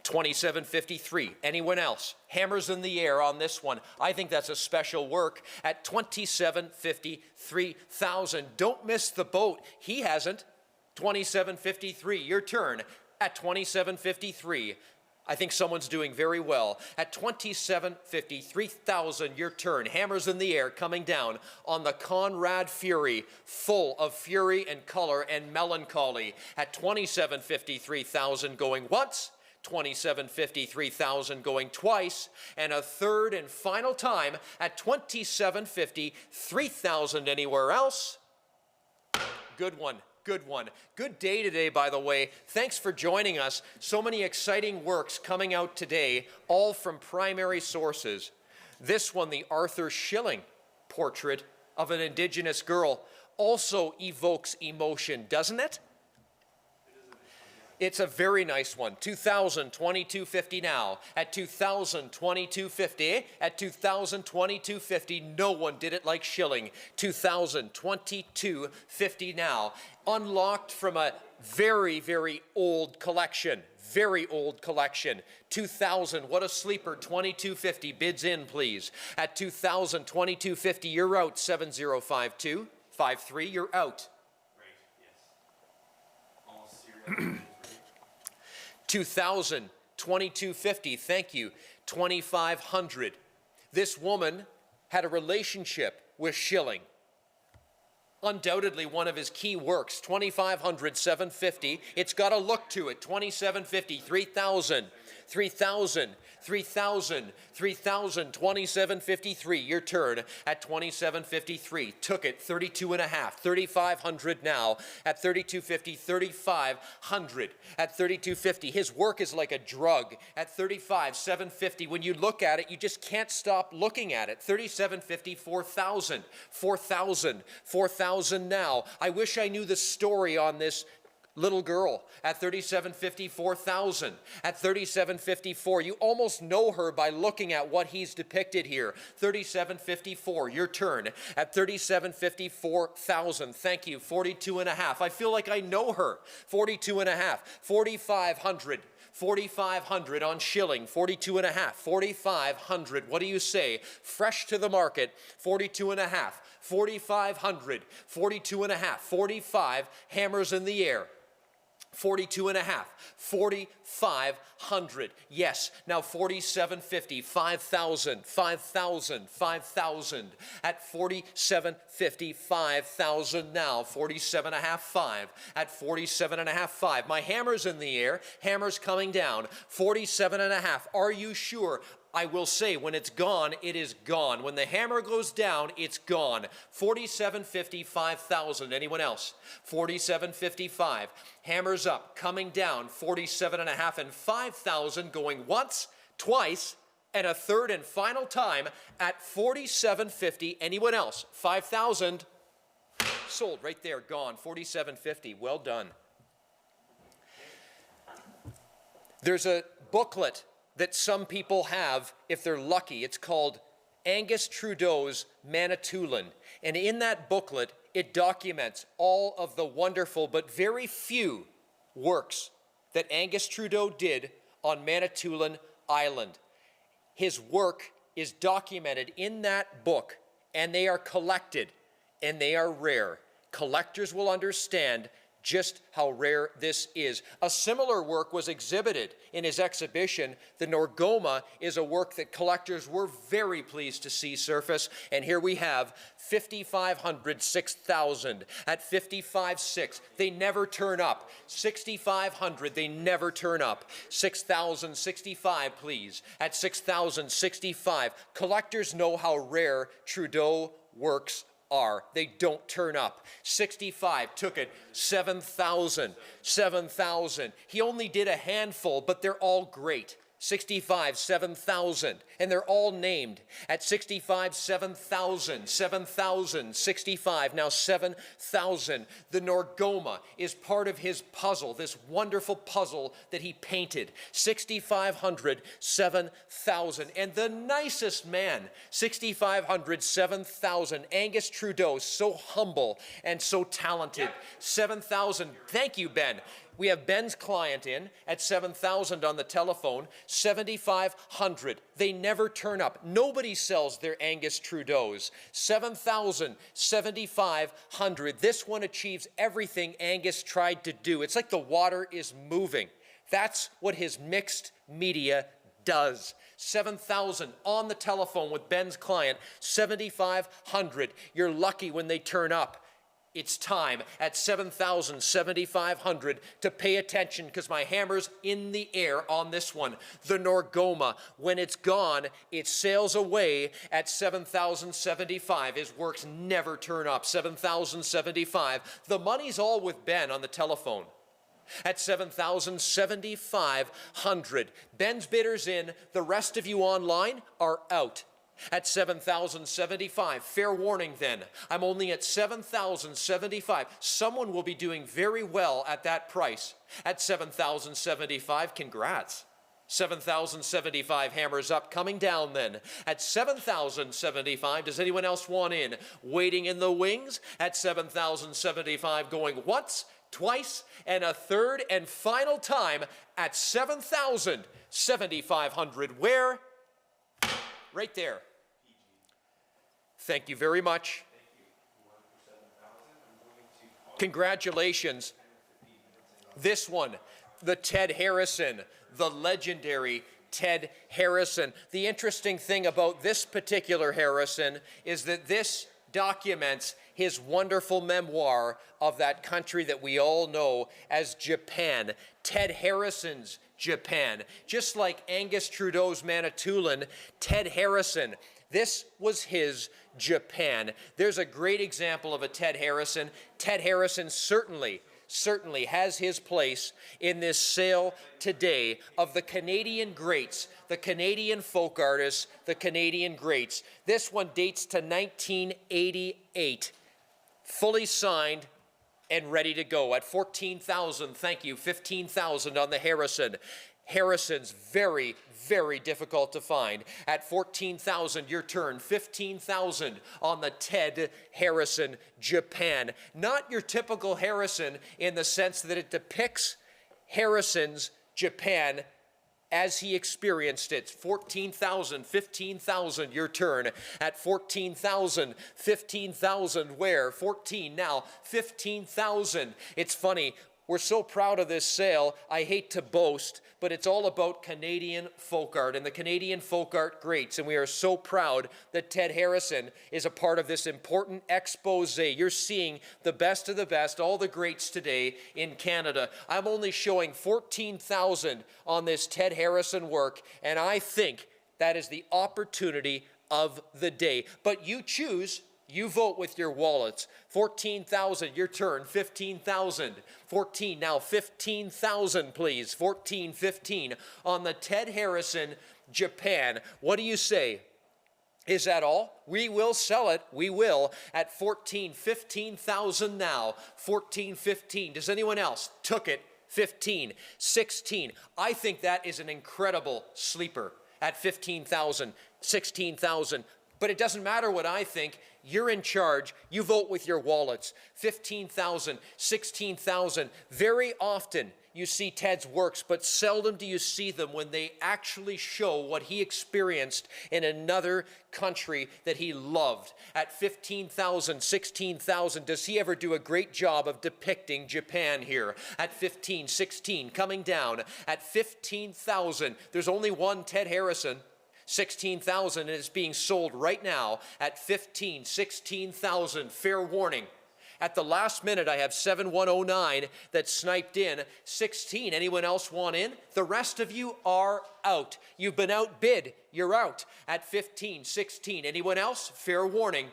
2753. Anyone else? Hammers in the air on this one. I think that's a special work at 2753,000. Don't miss the boat. He hasn't. 2753. Your turn at 2753. I think someone's doing very well. At 2753,000, your turn. Hammers in the air coming down on the Conrad Fury, full of fury and color and melancholy. At 2753,000 going once, 2753,000 going twice, and a third and final time at 2753,000. Anywhere else? Good one. Good one. Good day today, by the way. Thanks for joining us. So many exciting works coming out today, all from primary sources. This one, the Arthur Schilling portrait of an Indigenous girl, also evokes emotion, doesn't it? It's a very nice one. 2,000, 2250 now. At 2,000, 2250. At 2,000, 2250. No one did it like Schilling. 2,000, 2250 now. Unlocked from a very, very old collection. Very old collection. 2,000, what a sleeper. 2250, bids in, please. At 2,000, 2250, you're out. 7052, 53, you're out. Great, yes. Almost serious. 2,000, 2250, thank you, 2,500. This woman had a relationship with Schilling. Undoubtedly one of his key works, 2,500, 750. It's got a look to it, 2,750, 3,000, 3,000, 3,000, 3,000, 2,753. Your turn at 2,753. Took it 32 and a half, 3,500 now at 3,250, 3,500 at 3,250. His work is like a drug at 35,750. When you look at it, you just can't stop looking at it. 3,750, 4,000, 4,000, 4,000 now. I wish I knew the story on this little girl at 3750, 4,000. At 3754, you almost know her by looking at what he's depicted here. 3754, your turn. At 3754,000, thank you. 42 and a half. I feel like I know her. 42 and a half. 4,500. 4,500 on Schilling, 42 and a half, 4,500. What do you say? Fresh to the market, 42 and a half, 4,500, 42 and a half, 45, hammers in the air. 42 and a half, 4,500. Yes, now 4,750, 5,000, 5,000, 5,000. At 4,750, 5,000 now, 47 and a half, 5. At 47 and a half, 5. My hammer's in the air, hammer's coming down, 47 and a half. Are you sure? I will say, when it's gone, it is gone. When the hammer goes down, it's gone. 47.50, 5,000. Anyone else? 47.55. Hammers up, coming down. 47 and a half and 5,000, going once, twice, and a third and final time at 47.50. Anyone else? 5,000. Sold right there, gone. 47.50. Well done. There's a booklet that some people have if they're lucky. It's called Angus Trudeau's Manitoulin. And in that booklet, it documents all of the wonderful but very few works that Angus Trudeau did on Manitoulin Island. His work is documented in that book, and they are collected, and they are rare. Collectors will understand just how rare this is. A similar work was exhibited in his exhibition. The Norgoma is a work that collectors were very pleased to see surface. And here we have 5,500, 6,000. At 55.6, they never turn up. 6,500, they never turn up. 6,065, please. At 6,065, collectors know how rare Trudeau works are. They don't turn up. 65 took it. 7,000. 7,000. He only did a handful, but they're all great. 65, 7,000, and they're all named. At 65, 7,000, 7,000, 65, now 7,000. The Norgoma is part of his puzzle, this wonderful puzzle that he painted. 6,500, 7,000. And the nicest man, 6,500, 7,000. Angus Trudeau, so humble and so talented. 7,000. Thank you, Ben. We have Ben's client in at 7,000 on the telephone, 7,500. They never turn up. Nobody sells their Angus Trudeaus. 7,000, 7,500. This one achieves everything Angus tried to do. It's like the water is moving. That's what his mixed media does. 7,000 on the telephone with Ben's client, 7,500. You're lucky when they turn up. It's time at 7,000, 7,500 to pay attention because my hammer's in the air on this one. The Norgoma, when it's gone, it sails away at 7,075. His works never turn up. 7,075. The money's all with Ben on the telephone. At 7,075. Ben's bidder's in. The rest of you online are out. At 7,075. Fair warning then. I'm only at 7,075. Someone will be doing very well at that price. At 7,075, congrats. 7,075, hammers up, coming down then. At 7,075, does anyone else want in? Waiting in the wings at 7,075, going once, twice, and a third and final time at 7,000, Where? Right there. Thank you very much. Congratulations. This one, the Ted Harrison, the legendary Ted Harrison. The interesting thing about this particular Harrison is that this documents his wonderful memoir of that country that we all know as Japan. Ted Harrison's Japan. Just like Angus Trudeau's Manitoulin, Ted Harrison, this was his Japan. There's a great example of a Ted Harrison. Ted Harrison certainly has his place in this sale today of the Canadian greats, the Canadian folk artists, the Canadian greats. This one dates to 1988, fully signed and ready to go at 14,000. Thank you, 15,000 on the Harrison. Harrison's very, very difficult to find. At 14,000, your turn. 15,000 on the Ted Harrison Japan. Not your typical Harrison in the sense that it depicts Harrison's Japan as he experienced it. 14,000, 15,000, your turn. At 14,000, 15,000, where? 14, now 15,000. It's funny. We're so proud of this sale. I hate to boast, but it's all about Canadian folk art and the Canadian folk art greats. And we are so proud that Ted Harrison is a part of this important expose. You're seeing the best of the best, all the greats today in Canada. I'm only showing 14,000 on this Ted Harrison work, and I think that is the opportunity of the day. But you choose. You vote with your wallets. 14,000, your turn. 15,000. 14, now 15,000, please. 14, 15 on the Ted Harrison Japan. What do you say? Is that all? We will sell it. We will at 14, 15,000 now. 14, 15. Does anyone else? Took it. 15, 16. I think that is an incredible sleeper at 15,000, 16,000. But it doesn't matter what I think. You're in charge. You vote with your wallets. 15,000, 16,000. Very often you see Ted's works, but seldom do you see them when they actually show what he experienced in another country that he loved. At 15,000, 16,000, does he ever do a great job of depicting Japan here? At 15, 16, coming down. At 15,000, there's only one Ted Harrison. 16,000 is being sold right now at 15, 16,000. Fair warning. At the last minute, I have 7109 that sniped in. 16. Anyone else want in? The rest of you are out. You've been outbid. You're out at 15, 16. Anyone else? Fair warning.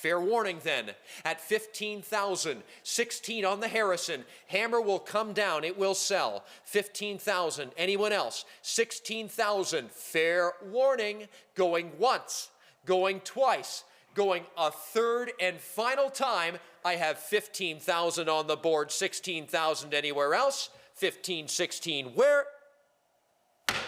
Fair warning then, at 15,000, 16 on the Harrison. Hammer will come down, it will sell. 15,000, anyone else? 16,000, fair warning, going once, going twice, going a third and final time. I have 15,000 on the board, 16,000 anywhere else. 15, 16, where?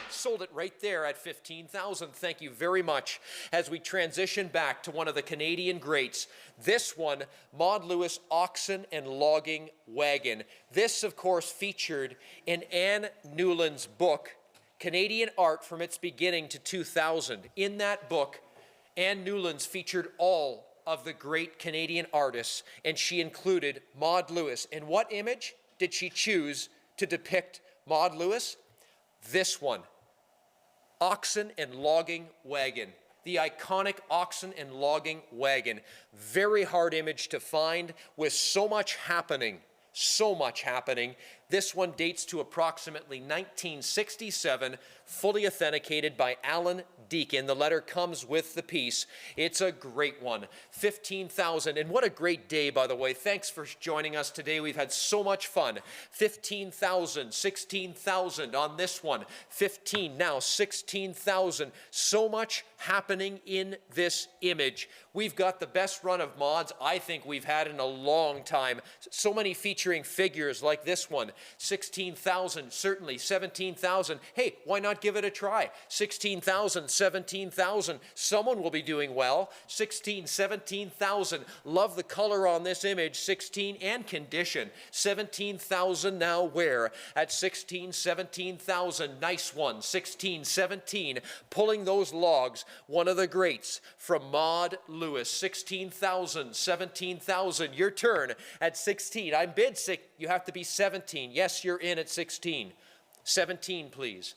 Sold it right there at 15,000. Thank you very much. As we transition back to one of the Canadian greats, this one, Maud Lewis Oxen and Logging Wagon. This, of course, featured in Anne Newland's book, Canadian Art from its beginning to 2000. In that book, Anne Newland's featured all of the great Canadian artists, and she included Maud Lewis. And what image did she choose to depict Maud Lewis? This one, Oxen and Logging Wagon. The iconic Oxen and Logging Wagon. Very hard image to find with so much happening. So much happening. This one dates to approximately 1967, fully authenticated by Alan Deacon. The letter comes with the piece. It's a great one. 15,000. And what a great day, by the way. Thanks for joining us today. We've had so much fun. 15,000, 16,000 on this one. 15, now 16,000. So much happening in this image. We've got the best run of mods I think we've had in a long time. So many featuring figures like this one. 16,000, certainly. 17,000. Hey, why not give it a try? 16,000, 17,000. Someone will be doing well. 16, 17,000. Love the color on this image. 16 and condition. 17,000 now where? At 16, 17,000. Nice one. 16, 17. Pulling those logs. One of the greats from Maud Lewis. 16,000, 17,000. Your turn at 16. I'm bid 6. You have to be 17. Yes, you're in at 16. 17, please.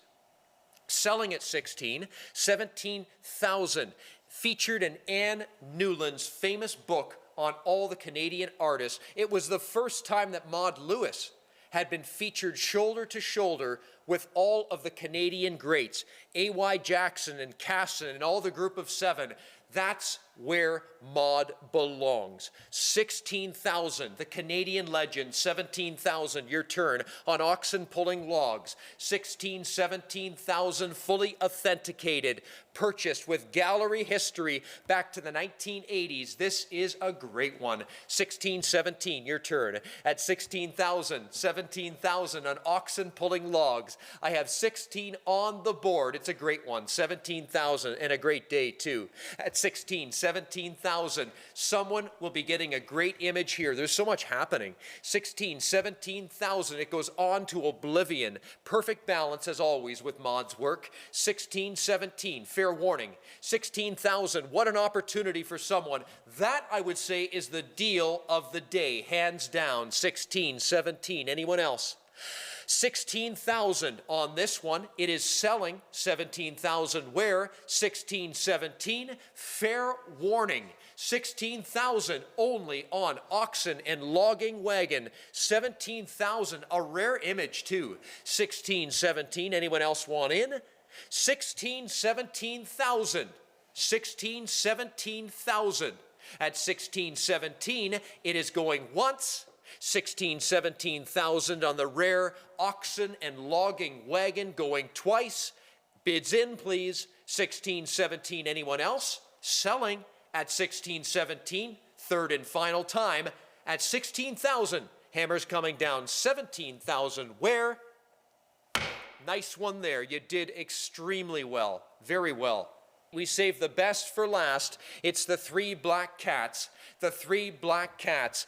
Selling at 16, 17,000. Featured in Anne Newland's famous book on all the Canadian artists. It was the first time that Maud Lewis had been featured shoulder to shoulder with all of the Canadian greats. A.Y. Jackson and Casson and all the group of 7. That's where Maud belongs. 16,000, the Canadian legend. 17,000, your turn on Oxen Pulling Logs. 16, 17,000, fully authenticated, purchased with gallery history back to the 1980s. This is a great one. 16, 17, your turn. At 16,000, 17,000 on Oxen Pulling Logs. I have 16 on the board. It's a great one. 17,000 and a great day too. At 16, 17,000. Someone will be getting a great image here. There's so much happening. 16, 17,000. It goes on to oblivion. Perfect balance as always with Maud's work. 16, 17. Fair warning. 16,000. What an opportunity for someone. That, I would say, is the deal of the day. Hands down. 16, 17. Anyone else? 16,000 on this one. It is selling. 17,000 where? 16, 17. Fair warning. 16,000 only on Oxen and Logging Wagon. 17,000, a rare image too. 16, 17. Anyone else want in? 16, 17,000. 16, 17,000. At 16, 17, it is going once. 16, 17,000 on the rare Oxen and Logging Wagon, going twice. Bids in, please. 16, 17. Anyone else? Selling at 16, 17. Third and final time at 16,000. Hammers coming down. 17,000. Where? Nice one there. You did extremely well. Very well. We saved the best for last. It's the 3 black cats. The 3 black cats.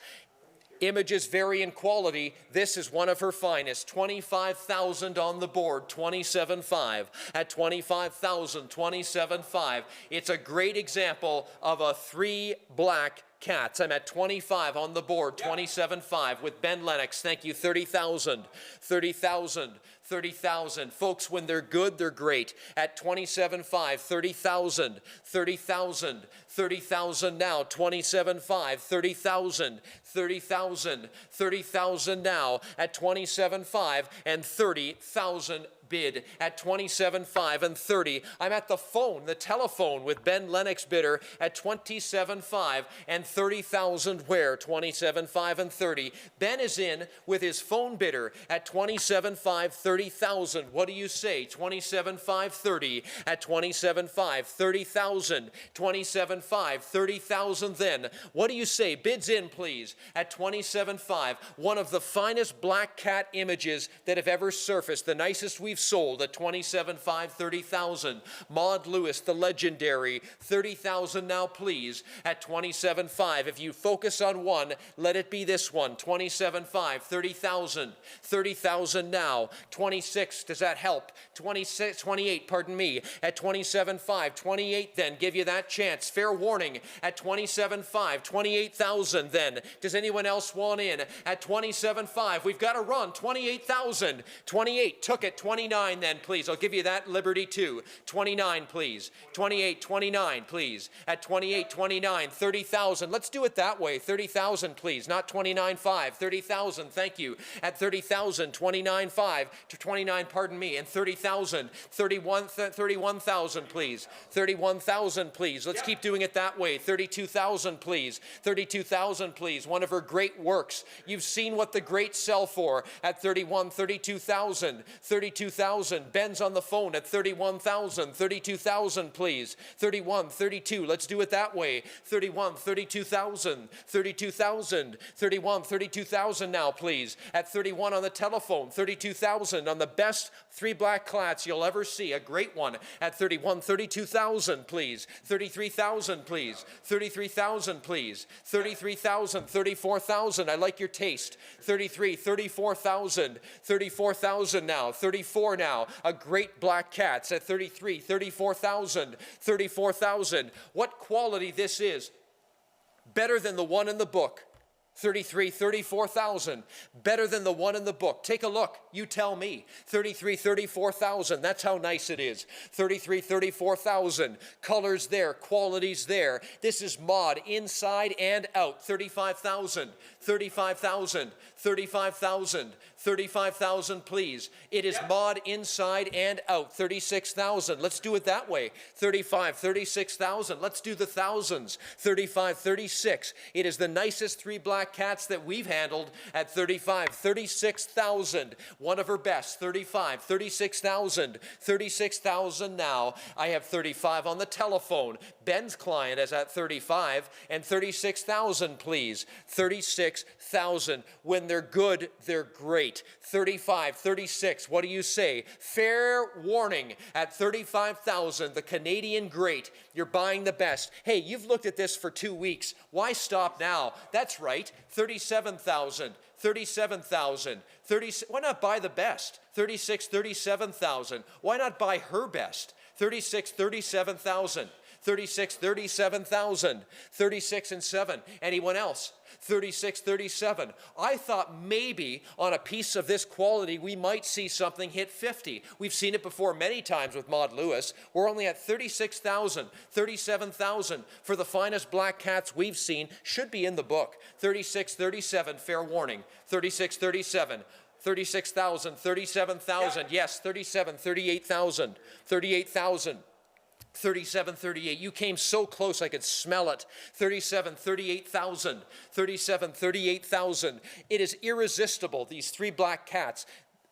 Images vary in quality. This is one of her finest. 25,000 on the board, 27.5. At 25,000, 27.5. It's a great example of a 3 black cats. I'm at 25 on the board, 27.5 with Ben Lennox. Thank you. 30,000, 30,000, 30,000. Folks, when they're good, they're great. At 27.5, 30,000, 30,000, 30,000 now. 27.5, 30,000, 30,000, 30,000 now. At 27.5 and 30,000 bid at 27.5 and 30. I'm at the telephone with Ben Lennox bidder at 27.5 and 30,000 where? 27.5 and 30. Ben is in with his phone bidder at 27.5, 30,000. What do you say? 27.5, 30 at 27.5, 30,000. 27.5, 30,000 then. What do you say? Bids in, please, at 27.5. One of the finest black cat images that have ever surfaced. The nicest we've sold at 27.5, 30,000. Maud Lewis, the legendary, 30,000 now, please, at 27.5. If you focus on one, let it be this one. 27.5, 30,000. 30,000 now. 26, does that help? 26, 28, pardon me, at 27.5. 28 then, give you that chance. Fair warning at 27.5. 28,000 then. Does anyone else want in? At 27.5, we've got to run. 28,000. 28, took it. 29 then, please. I'll give you that liberty too. 29, please. 28, 29, please. At 28, 29, 30,000. Let's do it that way. 30,000, please. Not 29.5. 30,000, thank you. At 30,000, 29.5 to 29, pardon me, and 30,000. 31,000, please. 31,000, please. Let's keep doing it that way. 32,000, please. 32,000, please. One of her great works. You've seen what the greats sell for at 31, 32,000. 32,000. Ben's on the phone at 31,000. 32,000, please. 31, 32. Let's do it that way. 31, 32,000. 32,000. 31, 32,000 now, please. At 31 on the telephone. 32,000 on the best three black clats you'll ever see. A great one at 31, 32,000, please. 33,000, please. 33,000, please. 33,000, 34,000. I like your taste. 33, 34,000. 34,000 now. 34 now. A great black cat's at 33, 34,000. 34,000. What quality this is. Better than the one in the book. 33, 34,000. Better than the one in the book. Take a look. You tell me. 33, 34,000. That's how nice it is. 33, 34,000. Colors there. Qualities there. This is Maud inside and out. 35,000. 35,000. 35,000. 35,000, please. It is Maud inside and out. 36,000. Let's do it that way. 35, 36,000. Let's do the thousands. 35, 36. It is the nicest three black cats that we've handled at 35, 36,000. One of her best. 35, 36,000. 36,000 now. I have 35 on the telephone. Ben's client is at 35 and 36,000, please. 36,000. When they're good, they're great. 35, 36, what do you say? Fair warning at 35,000, the Canadian great. You're buying the best. Hey, you've looked at this for 2 weeks. Why stop now? That's right, 37,000, 37,000, 30. Why not buy the best? 36, 37,000. Why not buy her best? 36, 37,000. 36, 37,000. 36 and 7. Anyone else? 36, 37. I thought maybe on a piece of this quality we might see something hit 50. We've seen it before many times with Maud Lewis. We're only at 36,000, 37,000 for the finest black cats we've seen. Should be in the book. 36, 37, fair warning. 36, 37. 36,000, 37,000. Yes, 37, 38,000. 38,000. 37, 38. You came so close I could smell it. 37, 38,000. 37, 38,000. It is irresistible, these three black cats.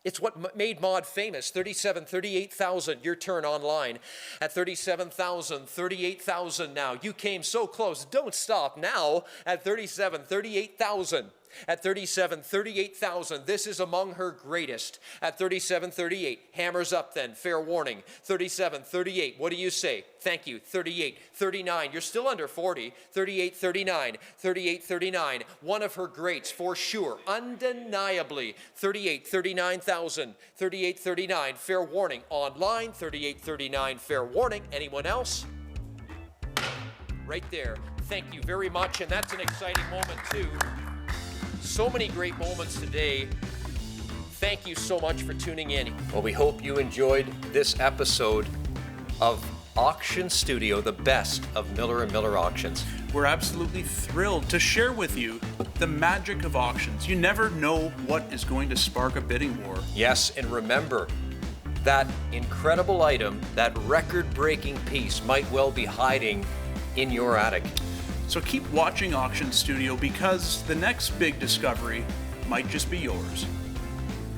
It's what made Maud famous. 37, 38,000. Your turn online at 37,000, 38,000 now. You came so close. Don't stop now at 37, 38,000. At 37, 38,000. This is among her greatest. At 37, 38. Hammers up then. Fair warning. 37, 38. What do you say? Thank you. 38, 39. You're still under 40. 38, 39. 38, 39. One of her greats for sure. Undeniably. 38, 39,000. 38, 39. Fair warning. Online. 38, 39. Fair warning. Anyone else? Right there. Thank you very much. And that's an exciting moment too. So many great moments today. Thank thank you so much for tuning in. Well, we hope you enjoyed this episode of Auction Studio, the best of Miller & Miller Auctions. We're absolutely thrilled to share with you the magic of auctions. You never know what is going to spark a bidding war. Yes, and remember, that incredible item, that record-breaking piece might well be hiding in your attic. So keep watching Auction Studio because the next big discovery might just be yours.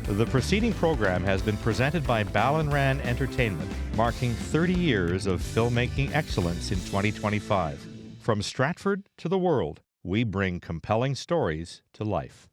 The preceding program has been presented by Ballinran Entertainment, marking 30 years of filmmaking excellence in 2025. From Stratford to the world, we bring compelling stories to life.